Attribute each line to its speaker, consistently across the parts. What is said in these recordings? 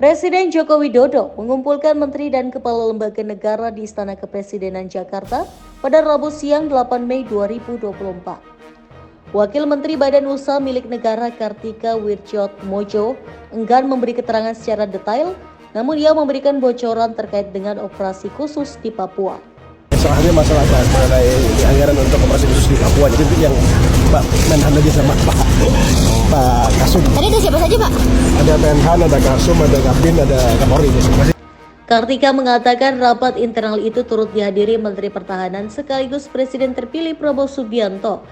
Speaker 1: Presiden Joko Widodo mengumpulkan menteri dan kepala lembaga negara di Istana Kepresidenan Jakarta pada Rabu siang 8 Mei 2024. Wakil Menteri Badan Usaha Milik Negara Kartika Wirjoatmojo enggan memberi keterangan secara detail, namun ia memberikan bocoran terkait dengan operasi khusus di Papua.
Speaker 2: Soalnya masalah mengenai anggaran untuk operasi khusus di Papua, jadi itu yang Pak Menhan aja sama Pak Kasum.
Speaker 3: Tadi ada siapa saja Pak?
Speaker 2: Ada Menhan, ada Kasum, ada Kabin, ada Kapolri.
Speaker 1: Kartika mengatakan rapat internal itu turut dihadiri Menteri Pertahanan sekaligus Presiden terpilih Prabowo Subianto,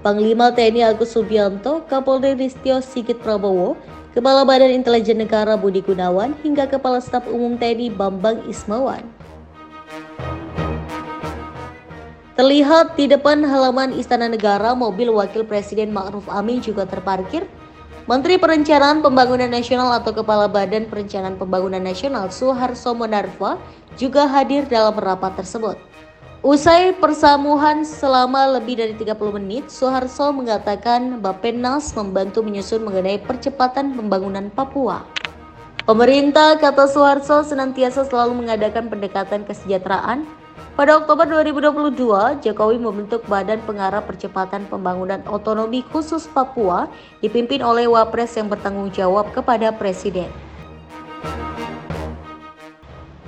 Speaker 1: Panglima TNI Agus Subianto, Kapolri Listio Sigit Prabowo, Kepala Badan Intelijen Negara Budi Gunawan, hingga Kepala Staf Umum TNI Bambang Ismawan. Terlihat di depan halaman Istana Negara, mobil Wakil Presiden Ma'ruf Amin juga terparkir. Menteri Perencanaan Pembangunan Nasional atau Kepala Badan Perencanaan Pembangunan Nasional Suharso Monarva juga hadir dalam rapat tersebut. Usai persamuhan selama lebih dari 30 menit, Suharso mengatakan Bappenas membantu menyusun mengenai percepatan pembangunan Papua. Pemerintah, kata Suharso, senantiasa selalu mengadakan pendekatan kesejahteraan. Pada Oktober 2022, Jokowi membentuk Badan Pengarah Percepatan Pembangunan Otonomi Khusus Papua dipimpin oleh Wapres yang bertanggung jawab kepada Presiden.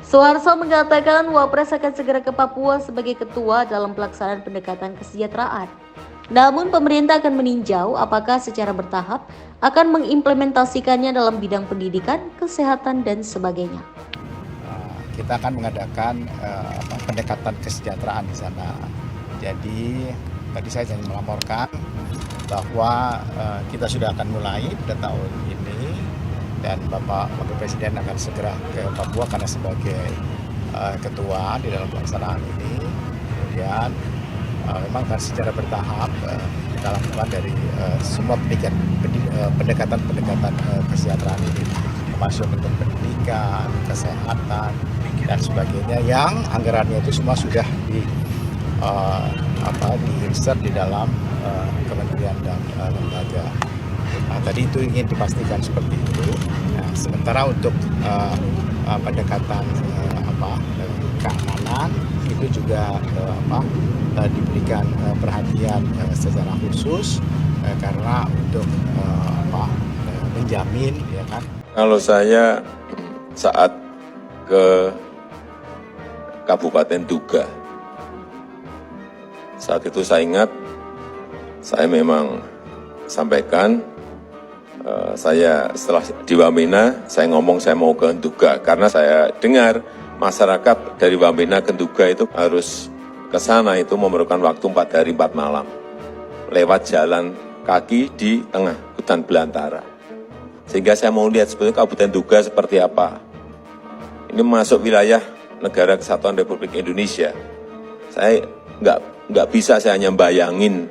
Speaker 1: Suharso mengatakan Wapres akan segera ke Papua sebagai ketua dalam pelaksanaan pendekatan kesejahteraan. Namun pemerintah akan meninjau apakah secara bertahap akan mengimplementasikannya dalam bidang pendidikan, kesehatan, dan sebagainya.
Speaker 4: Kita akan mengadakan pendekatan kesejahteraan di sana. Jadi tadi saya ingin melaporkan bahwa kita sudah akan mulai pada tahun ini dan Bapak Wakil Presiden akan segera ke Papua karena sebagai ketua di dalam pelaksanaan ini. Kemudian memang kan secara bertahap kita lakukan dari semua pendekatan kesejahteraan ini, termasuk untuk pendidikan, kesehatan, dan sebagainya yang anggarannya itu semua sudah di-insert di dalam kementerian dan lembaga. Nah, tadi itu ingin dipastikan seperti itu. Nah, sementara untuk pendekatan keamanan itu juga diberikan perhatian secara khusus karena untuk menjamin, ya kan.
Speaker 5: Kalau saya saat ke Kabupaten Duga, saat itu saya ingat, saya memang sampaikan, saya setelah di Wamena, saya ngomong saya mau ke Duga, karena saya dengar masyarakat dari Wamena ke Duga itu harus ke sana itu memerlukan waktu 4 hari 4 malam, lewat jalan kaki di tengah hutan belantara. Sehingga saya mau lihat sebetulnya Kabupaten Duga seperti apa. Ini masuk wilayah Negara Kesatuan Republik Indonesia. Saya nggak bisa saya hanya bayangin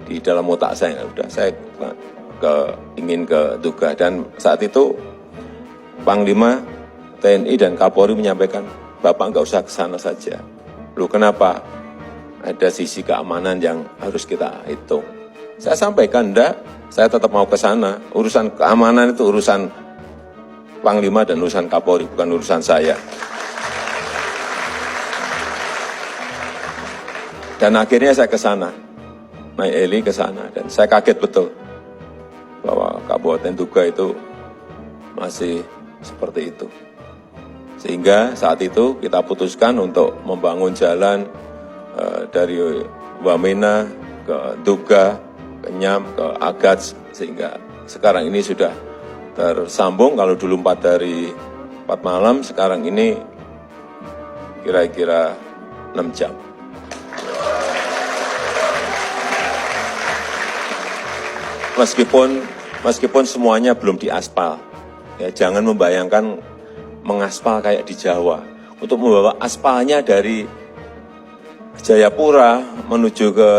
Speaker 5: di dalam otak saya. Udah saya ingin ke Duga, dan saat itu Panglima TNI dan Kapolri menyampaikan, Bapak nggak usah ke sana saja. Loh kenapa? Ada sisi keamanan yang harus kita hitung. Saya sampaikan, enggak, saya tetap mau ke sana. Urusan keamanan itu urusan Panglima dan urusan Kapolri, bukan urusan saya. Dan akhirnya saya ke sana, naik heli ke sana, dan saya kaget betul bahwa Kabupaten Duga itu masih seperti itu. Sehingga saat itu kita putuskan untuk membangun jalan dari Wamena ke Duga, ke Nyam, ke Agats, sehingga sekarang ini sudah tersambung. Kalau dulu 4 hari 4 malam, sekarang ini kira-kira 6 jam. Meskipun semuanya belum diaspal, ya jangan membayangkan mengaspal kayak di Jawa. Untuk membawa aspalnya dari Jayapura menuju ke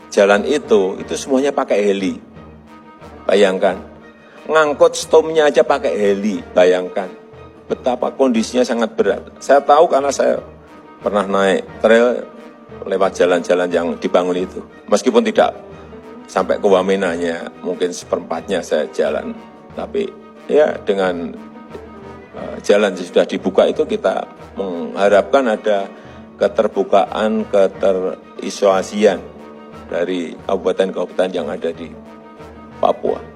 Speaker 5: jalan itu semuanya pakai heli. Bayangkan, ngangkut stomnya aja pakai heli. Bayangkan betapa kondisinya sangat berat. Saya tahu karena saya pernah naik trail lewat jalan-jalan yang dibangun itu. Meskipun tidak sampai ke Wamenanya, mungkin seperempatnya saya jalan, tapi ya dengan jalan yang sudah dibuka itu kita mengharapkan ada keterbukaan, keterisolasian dari kabupaten-kabupaten yang ada di Papua.